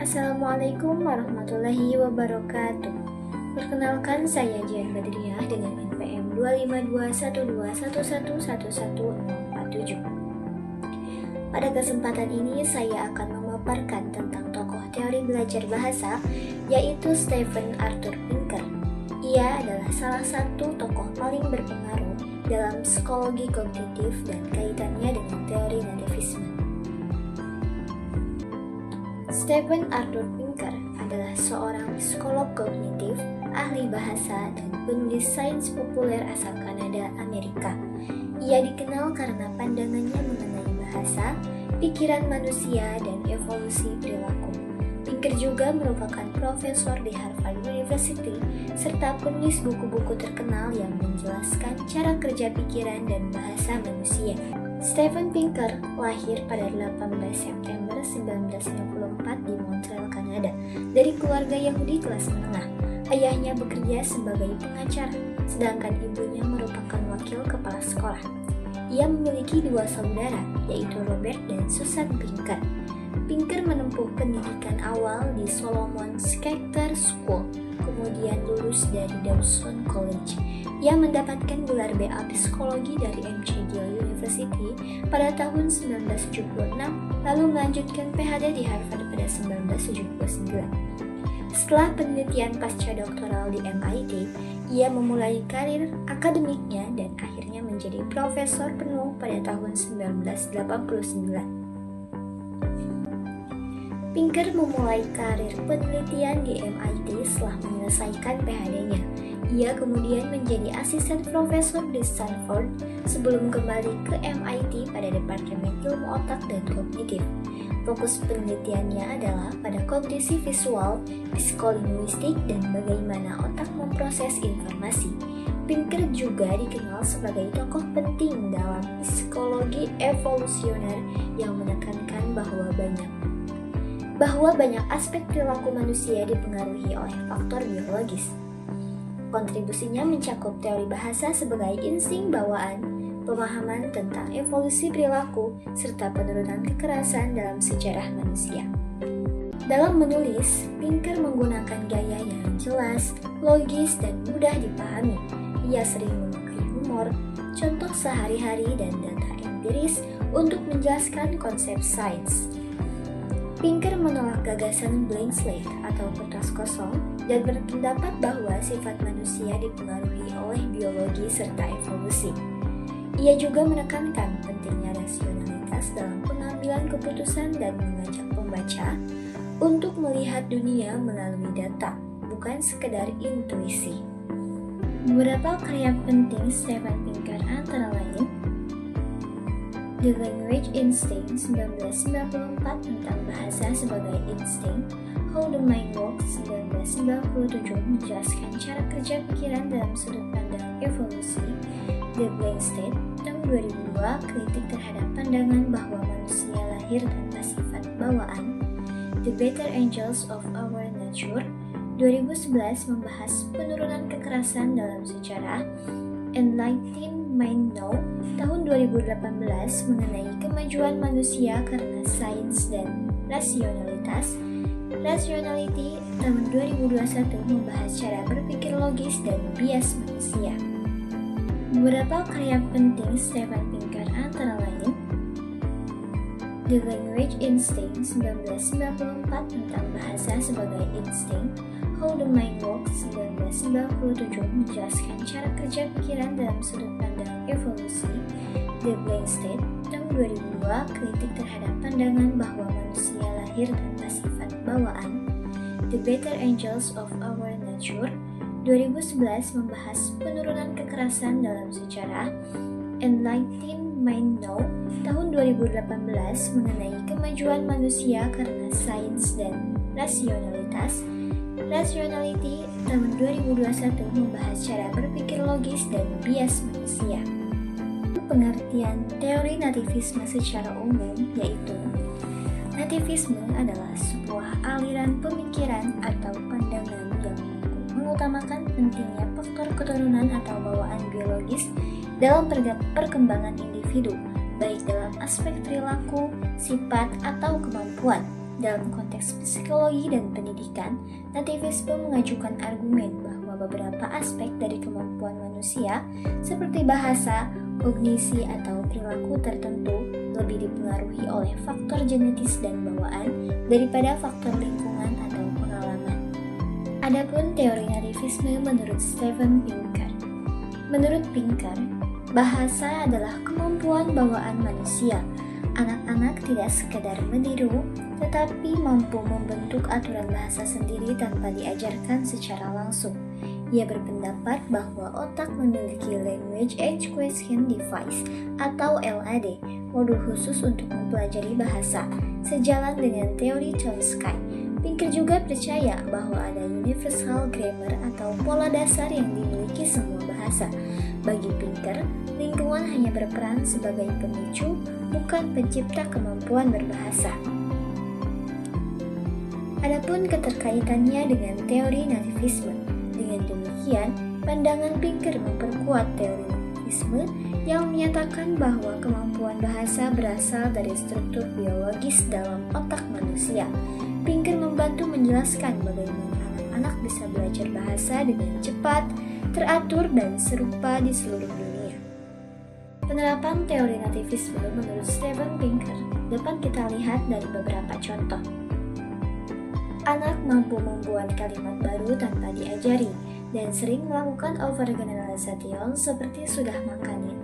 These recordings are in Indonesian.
Assalamualaikum warahmatullahi wabarakatuh. Perkenalkan, saya Jian Badriah dengan NPM 25212111147. Pada kesempatan ini saya akan memaparkan tentang tokoh teori belajar bahasa, yaitu Steven Arthur Pinker. Ia adalah salah satu tokoh paling berpengaruh dalam psikologi kognitif dan kaitannya dengan teori nativisme. Steven Arthur Pinker adalah seorang psikolog kognitif, ahli bahasa, dan penulis sains populer asal Kanada, Amerika. Ia dikenal karena pandangannya mengenai bahasa, pikiran manusia, dan evolusi perilaku. Pinker juga merupakan profesor di Harvard University serta penulis buku-buku terkenal yang menjelaskan cara kerja pikiran dan bahasa manusia. Steven Pinker lahir pada 18 September 1954 di Montreal, Kanada, dari keluarga Yahudi kelas menengah. Ayahnya bekerja sebagai pengacara, sedangkan ibunya merupakan wakil kepala sekolah. Ia memiliki dua saudara, yaitu Robert dan Susan Pinker. Pinker menempuh pendidikan awal di Solomon Schechter School, kemudian lulus dari Dawson College. Ia mendapatkan gelar BA Psikologi dari McGill University pada tahun 1976, lalu melanjutkan PhD di Harvard pada 1979. Setelah penelitian pasca doktoral di MIT, ia memulai karir akademiknya dan akhirnya menjadi profesor penuh pada tahun 1989. Pinker memulai karir penelitian di MIT setelah menyelesaikan PhD-nya. Ia kemudian menjadi asisten profesor di Stanford sebelum kembali ke MIT pada Departemen Ilmu Otak dan Kognitif. Fokus penelitiannya adalah pada kognisi visual, psikolinguistik, dan bagaimana otak memproses informasi. Pinker juga dikenal sebagai tokoh penting dalam psikologi evolusioner yang menekankan bahwa banyak aspek perilaku manusia dipengaruhi oleh faktor biologis. Kontribusinya mencakup teori bahasa sebagai insting bawaan, pemahaman tentang evolusi perilaku, serta penurunan kekerasan dalam sejarah manusia. Dalam menulis, Pinker menggunakan gaya yang jelas, logis, dan mudah dipahami. Ia sering memakai humor, contoh sehari-hari, dan data empiris untuk menjelaskan konsep sains. Pinker menolak gagasan blank slate atau kertas kosong dan berpendapat bahwa sifat manusia dipengaruhi oleh biologi serta evolusi. Ia juga menekankan pentingnya rasionalitas dalam pengambilan keputusan dan mengajak pembaca untuk melihat dunia melalui data, bukan sekedar intuisi. Beberapa karya penting Steven Pinker antara lain The Language Instinct 1994 tentang bahasa sebagai insting, How the Mind Works 1997 menjelaskan cara kerja pikiran dalam sudut pandang evolusi, The Blank State tahun 2002 kritik terhadap pandangan bahwa manusia lahir tanpa sifat bawaan, The Better Angels of Our Nature 2011 membahas penurunan kekerasan dalam sejarah, Enlightened Mind Now tahun 2018 mengenai kemajuan manusia karena sains dan rasionalitas, Rationality tahun 2021 membahas cara berpikir logis dan bias manusia. Beberapa karya penting Steven Pinker antara lain The Language Instinct 1994 tentang bahasa sebagai insting, How the Mind Works 1997 menjelaskan cara kerja pikiran dalam sudut pandang evolusi, The Blank State tahun 2002 kritik terhadap pandangan bahwa manusia lahir tanpa sifat bawaan, The Better Angels of Our Nature 2011 membahas penurunan kekerasan dalam sejarah, Enlightened Mind Now tahun 2018 mengenai kemajuan manusia karena sains dan rasionalitas, Rationality tahun 2021 membahas cara berpikir logis dan bias manusia. Pengertian teori nativisme secara umum yaitu nativisme adalah sebuah aliran pemikiran atau pandangan yang mengutamakan pentingnya faktor keturunan atau bawaan biologis dalam perkembangan individu, baik dalam aspek perilaku, sifat, atau kemampuan. Dalam konteks psikologi dan pendidikan, nativisme mengajukan argumen bahwa beberapa aspek dari kemampuan manusia, seperti bahasa, kognisi, atau perilaku tertentu, lebih dipengaruhi oleh faktor genetis dan bawaan daripada faktor lingkungan atau pengalaman. Adapun teori nativisme menurut Steven Pinker. Menurut Pinker, bahasa adalah kemampuan bawaan manusia. Anak-anak tidak sekedar meniru, tetapi mampu membentuk aturan bahasa sendiri tanpa diajarkan secara langsung. Ia berpendapat bahwa otak memiliki Language Acquisition Device atau LAD, modul khusus untuk mempelajari bahasa, sejalan dengan teori Chomsky. Pinker juga percaya bahwa ada universal grammar atau pola dasar yang dimiliki semua bahasa. Bagi Pinker, lingkungan hanya berperan sebagai pemicu, bukan pencipta kemampuan berbahasa. Adapun keterkaitannya dengan teori nativisme. Dengan demikian, pandangan Pinker memperkuat teori nativisme yang menyatakan bahwa kemampuan bahasa berasal dari struktur biologis dalam otak manusia. Pinker membantu menjelaskan bagaimana anak-anak bisa belajar bahasa dengan cepat, teratur, dan serupa di seluruh dunia. Penerapan teori nativisme menurut Steven Pinker dapat kita lihat dari beberapa contoh. Anak mampu membuat kalimat baru tanpa diajari dan sering melakukan overgeneralization seperti sudah makannya,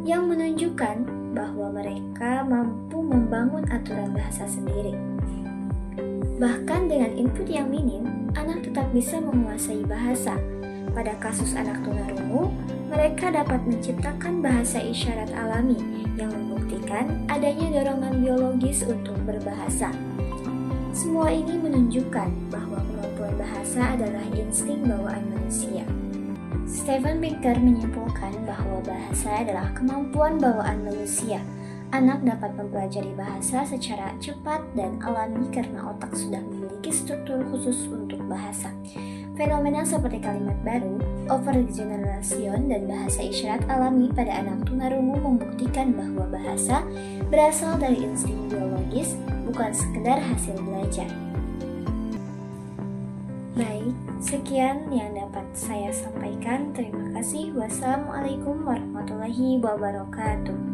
yang menunjukkan bahwa mereka mampu membangun aturan bahasa sendiri. Bahkan dengan input yang minim, anak tetap bisa menguasai bahasa. Pada kasus anak tunarungu, mereka dapat menciptakan bahasa isyarat alami yang membuktikan adanya dorongan biologis untuk berbahasa. Semua ini menunjukkan bahwa kemampuan bahasa adalah insting bawaan manusia. Steven Pinker menyimpulkan bahwa bahasa adalah kemampuan bawaan manusia. Anak dapat mempelajari bahasa secara cepat dan alami karena otak sudah memiliki struktur khusus untuk bahasa. Fenomena seperti kalimat baru, overgeneralization, dan bahasa isyarat alami pada anak tunarungu membuktikan bahwa bahasa berasal dari insting biologis, bukan sekedar hasil belajar. Baik, sekian yang dapat saya sampaikan. Terima kasih. Wassalamualaikum warahmatullahi wabarakatuh.